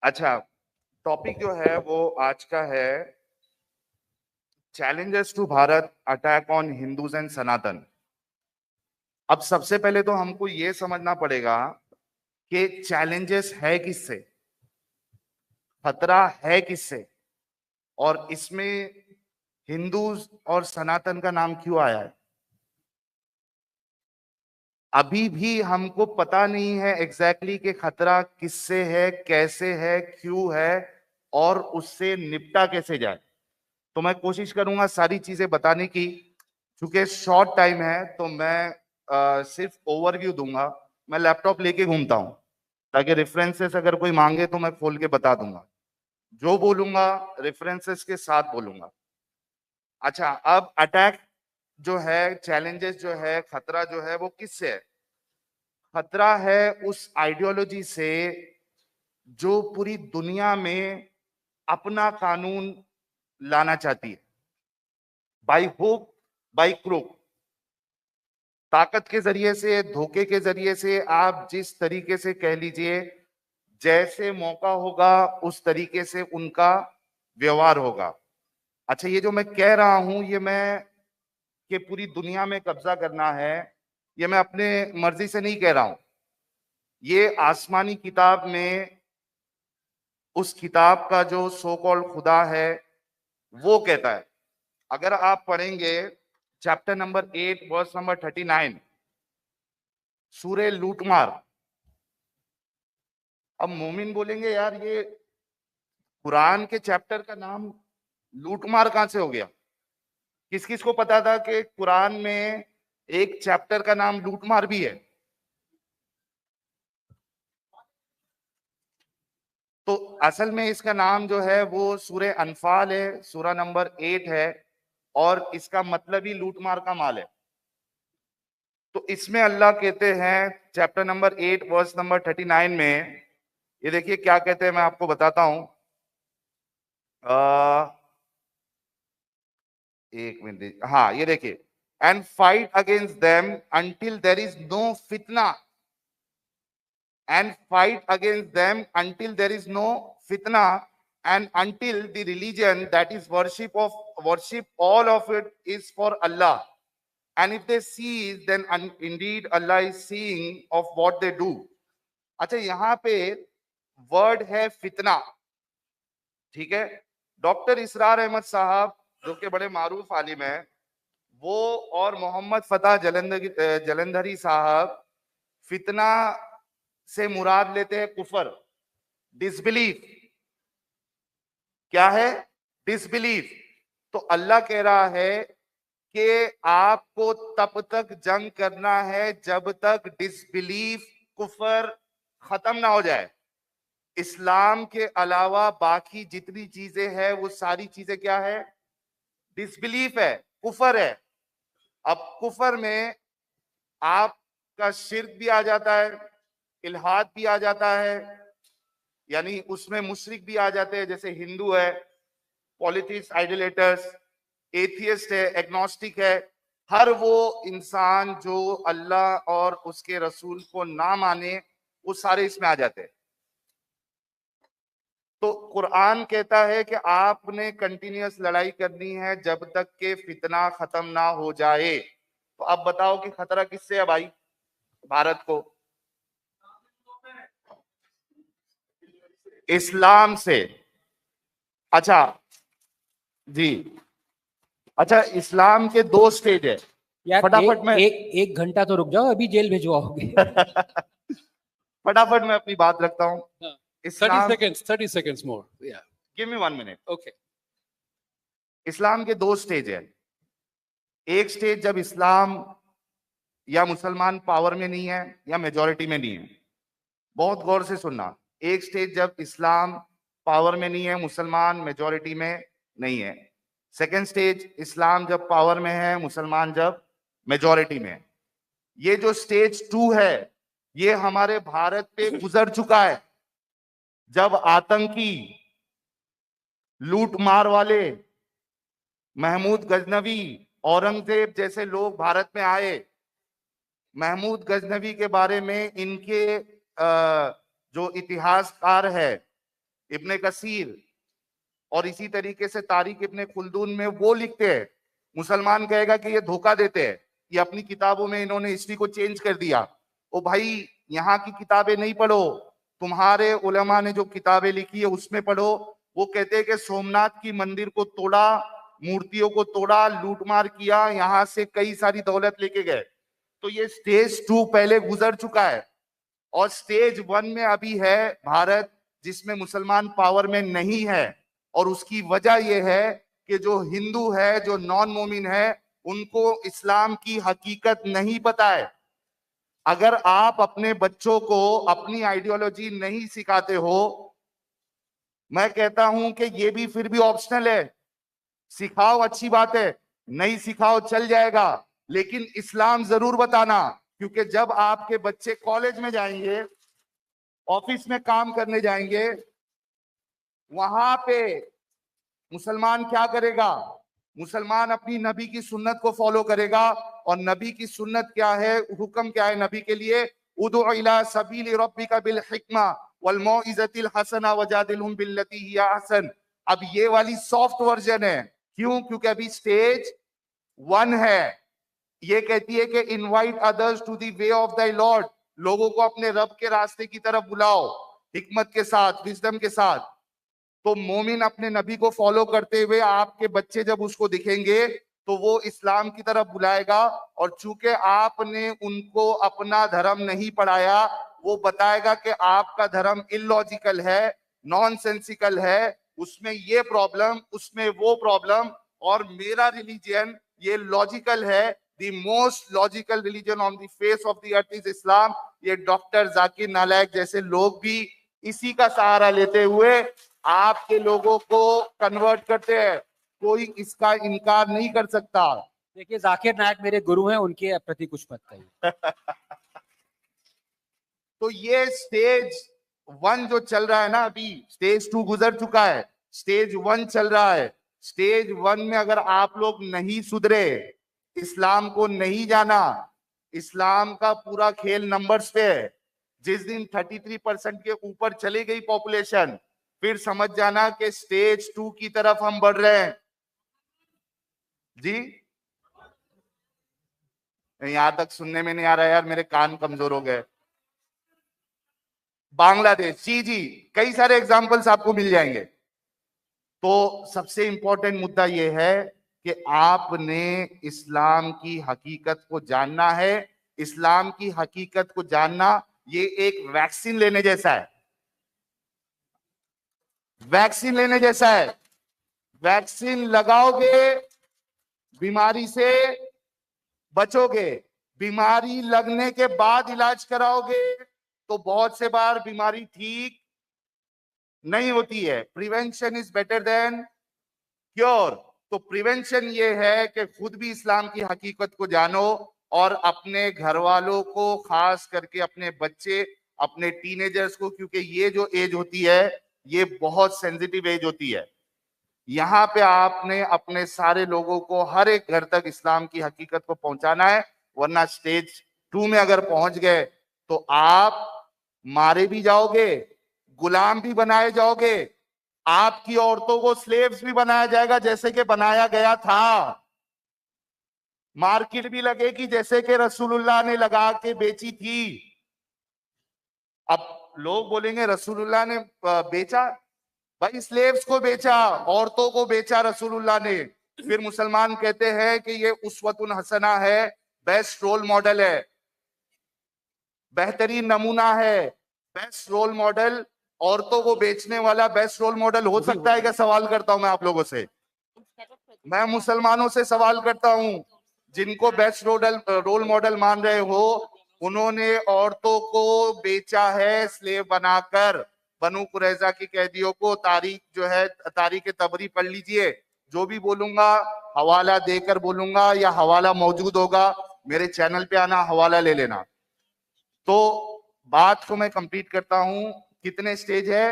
अच्छा, टॉपिक जो है वो आज का है challenges to Bharat attack on Hindus and Sanatan. अब सबसे पहले तो हमको ये समझना पड़ेगा कि चैलेंजेस है किससे, खतरा है किससे, और इसमें हिंदूज और सनातन का नाम क्यों आया है। अभी भी हमको पता नहीं है एग्जैक्टली कि खतरा किससे है, कैसे है, क्यों है और उससे निपटा कैसे जाए। तो मैं कोशिश करूंगा सारी चीजें बताने की। चूंकि शॉर्ट टाइम है तो मैं सिर्फ ओवरव्यू दूंगा। मैं लैपटॉप लेके घूमता हूं ताकि रेफरेंसेस अगर कोई मांगे तो मैं खोल के बता दूंगा। जो बोलूंगा रेफरेंसेस के साथ बोलूंगा। अच्छा, अब अटैक जो है, चैलेंजेस जो है, खतरा जो है वो किससे है। खतरा है उस आइडियोलॉजी से जो पूरी दुनिया में अपना कानून लाना चाहती है, बाई हुक बाई क्रूक, ताकत के जरिए से, धोखे के जरिए से, आप जिस तरीके से कह लीजिए, जैसे मौका होगा उस तरीके से उनका व्यवहार होगा। अच्छा, ये जो मैं कह रहा हूं, ये मैं कि पूरी दुनिया में कब्जा करना है, ये मैं अपने मर्जी से नहीं कह रहा हूं। ये आसमानी किताब में उस किताब का जो सो कॉल्ड खुदा है वो कहता है। अगर आप पढ़ेंगे चैप्टर नंबर 8 वर्स नंबर 39, सूरे लूटमार। अब मोमिन बोलेंगे यार ये कुरान के चैप्टर का नाम लूटमार कहां से हो गया। किस किस को पता था कि कुरान में एक चैप्टर का नाम लूटमार भी है। तो असल में इसका नाम जो है वो सूरे अनफाल है, सूरा नंबर 8 है, और इसका मतलब ही लूटमार का माल है। तो इसमें अल्लाह कहते हैं चैप्टर नंबर 8 वर्स नंबर 39 में, ये देखिए क्या कहते हैं, मैं आपको बताता हूं। एक मिनट, हाँ ये देखिए, and fight against them until there is no फितना, and fight against them until there is no fitna, and until the religion that is worship all of it is for Allah, and if they see then indeed Allah is seeing of what they do। अच्छा, यहाँ पे word है फितना, ठीक है। Doctor इसरार अहमद साहब जो कि बड़े मारूफ आलिम है, वो और मोहम्मद फतेह जलंधरी साहब फितना से मुराद लेते हैं कुफर, डिसबिलीफ। क्या है? डिसबिलीफ। तो अल्लाह कह रहा है कि आपको तब तक जंग करना है जब तक डिसबिलीफ, कुफर खत्म ना हो जाए। इस्लाम के अलावा बाकी जितनी चीजें हैं वो सारी चीजें क्या है? डिसबिलीफ है, कुफर है। अब कुफर में आपका शिर्क भी आ जाता है, इल्हाद भी आ जाता है, यानी उसमें मुशरिक भी आ जाते हैं, जैसे हिंदू है, पॉलिथिक्स, आइडोलेटर्स, एथियस्ट है, एग्नोस्टिक है। हर वो इंसान जो अल्लाह और उसके रसूल को ना माने, वो सारे इसमें आ जाते हैं। तो कुरान कहता है कि आपने कंटिन्यूअस लड़ाई करनी है जब तक के फितना खत्म ना हो जाए। तो अब बताओ कि खतरा किससे है भाई? भारत को, इस्लाम से। अच्छा जी, अच्छा, इस्लाम के दो स्टेज है। यार फटाफट में एक घंटा तो रुक जाओ, अभी जेल भिजवाओगे। फटाफट मैं अपनी बात रखता हूं। 30 seconds more. Yeah. Give me 1 minute. Okay. इस्लाम के दो स्टेज है। एक स्टेज जब इस्लाम या मुसलमान पावर में नहीं है या मेजॉरिटी में नहीं है। बहुत गौर से सुनना। एक स्टेज जब इस्लाम पावर में नहीं है, मुसलमान मेजॉरिटी में नहीं है। सेकेंड स्टेज इस्लाम जब पावर में है, मुसलमान जब मेजॉरिटी में है। ये जो स्टेज 2 है, ये हमारे भारत पे गुजर चुका है। जब आतंकी, लूट मार वाले, महमूद गजनवी, औरंगजेब जैसे लोग भारत में आए। महमूद गजनवी के बारे में इनके जो इतिहासकार है इब्ने कसीर और इसी तरीके से तारिक इब्ने खुल्दून में वो लिखते हैं। मुसलमान कहेगा कि ये धोखा देते हैं, ये अपनी किताबों में इन्होंने हिस्ट्री को चेंज कर दिया। ओ भाई, यहाँ की किताबें नहीं पढ़ो, तुम्हारे उलमा ने जो किताबें लिखी है उसमें पढ़ो। वो कहते हैं कि सोमनाथ की मंदिर को तोड़ा, मूर्तियों को तोड़ा, लूटमार किया, यहां से कई सारी दौलत लेके गए। तो ये स्टेज 2 पहले गुजर चुका है और स्टेज 1 में अभी है भारत, जिसमें मुसलमान पावर में नहीं है। और उसकी वजह यह है कि जो हिंदू है, जो नॉन मोमिन है, उनको इस्लाम की हकीकत नहीं पता है। अगर आप अपने बच्चों को अपनी आइडियोलॉजी नहीं सिखाते हो, मैं कहता हूं कि ये भी फिर भी ऑप्शनल है। सिखाओ, अच्छी बात है, नहीं सिखाओ चल जाएगा, लेकिन इस्लाम जरूर बताना। क्योंकि जब आपके बच्चे कॉलेज में जाएंगे, ऑफिस में काम करने जाएंगे, वहां पे मुसलमान क्या करेगा? मुसलमान अपनी नबी की सुन्नत को फॉलो करेगा। और नबी की सुन्नत क्या है, हुक्म क्या है नबी के लिए? उदु इला सबील रब्बिका बिल हिक्मा वल मौइज़तिल हसना वजादिलहुम बिल्लती हिया अहसन। अब ये वाली सॉफ्ट वर्जन है। क्यों? क्योंकि अभी स्टेज 1 है। ये कहती है कि invite others to the way of the lord, लोगों को अपने रब के रास्ते की तरफ बुलाओ, हिकमत के साथ, विजडम के साथ। तो मोमिन अपने नबी को फॉलो करते हुए आपके बच्चे जब उसको दिखेंगे तो वो इस्लाम की तरफ बुलाएगा। और चूंकि आपने उनको अपना धर्म नहीं पढ़ाया, वो बताएगा कि आपका धर्म इलॉजिकल है, नॉनसेंसिकल है, उसमें ये प्रॉब्लम, उसमें वो प्रॉब्लम, और मेरा रिलीजन ये लॉजिकल है। The most logical religion on the face of the earth is इस्लाम। ये डॉक्टर जाकिर नालायक जैसे लोग भी इसी का सहारा लेते हुए आपके लोगों को कन्वर्ट करते हैं। कोई इसका इनकार नहीं कर सकता। देखिए, जाकिर नायक मेरे गुरु हैं, उनके प्रति कुछ मत कहिए। तो ये स्टेज 1 जो चल रहा है ना, अभी स्टेज 2 गुजर चुका है, स्टेज 1 चल रहा है। स्टेज 1 में अगर आप लोग नहीं सुधरे, इस्लाम को नहीं जाना, इस्लाम का पूरा खेल नंबर्स पे है। जिस दिन 33% के ऊपर चली गई पॉपुलेशन, फिर समझ जाना कि स्टेज 2 की तरफ हम बढ़ रहे हैं। जी, यहां तक सुनने में नहीं आ रहा यार, मेरे कान कमजोर हो गए। बांग्लादेश, जी जी, कई सारे एग्जाम्पल्स आपको मिल जाएंगे। तो सबसे इंपॉर्टेंट मुद्दा यह है कि आपने इस्लाम की हकीकत को जानना है। इस्लाम की हकीकत को जानना ये एक वैक्सीन लेने जैसा है। वैक्सीन लेने जैसा है। वैक्सीन लगाओगे, बीमारी से बचोगे। बीमारी लगने के बाद इलाज कराओगे तो बहुत से बार बीमारी ठीक नहीं होती है। Prevention is better than cure. तो प्रिवेंशन ये है कि खुद भी इस्लाम की हकीकत को जानो और अपने घर वालों को, खास करके अपने बच्चे, अपने टीनेजर्स को, क्योंकि ये जो एज होती है ये बहुत सेंसिटिव एज होती है। यहाँ पे आपने अपने सारे लोगों को, हर एक घर तक इस्लाम की हकीकत को पहुंचाना है। वरना स्टेज 2 में अगर पहुंच गए तो आप मारे भी जाओगे, गुलाम भी बनाए जाओगे, आपकी औरतों को स्लेव्स भी बनाया जाएगा जैसे कि बनाया गया था। मार्केट भी लगेगी जैसे कि रसूलुल्लाह ने लगा के बेची थी। अब लोग बोलेंगे रसूलुल्लाह ने बेचा, भाई स्लेव्स को बेचा, औरतों को बेचा रसूलुल्लाह ने। फिर मुसलमान कहते हैं कि ये उस्वतुन हसना है, बेस्ट रोल मॉडल है, बेहतरीन नमूना है। बेस्ट रोल मॉडल, औरतों को बेचने वाला बेस्ट रोल मॉडल हो सकता है क्या? सवाल करता हूं मैं आप लोगों से, मैं मुसलमानों से सवाल करता हूं, जिनको बेस्ट रोल मॉडल मान रहे हो, उन्होंने औरतों को बेचा है स्लेव बनाकर। बनु कुरैजा की कैदियों को, तारीख जो है, तारीख तबरी पढ़ लीजिए। जो भी बोलूंगा हवाला देकर बोलूंगा, या हवाला मौजूद होगा मेरे चैनल पे, आना हवाला ले लेना। तो बात को मैं कंप्लीट करता हूं। कितने स्टेज है?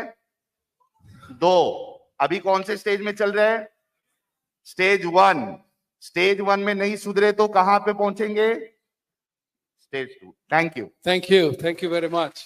2। अभी कौन से स्टेज में चल रहे हैं? स्टेज 1। स्टेज 1 में नहीं सुधरे तो कहां पे पहुंचेंगे? Stage 2। Thank you. Thank you. Thank you very much.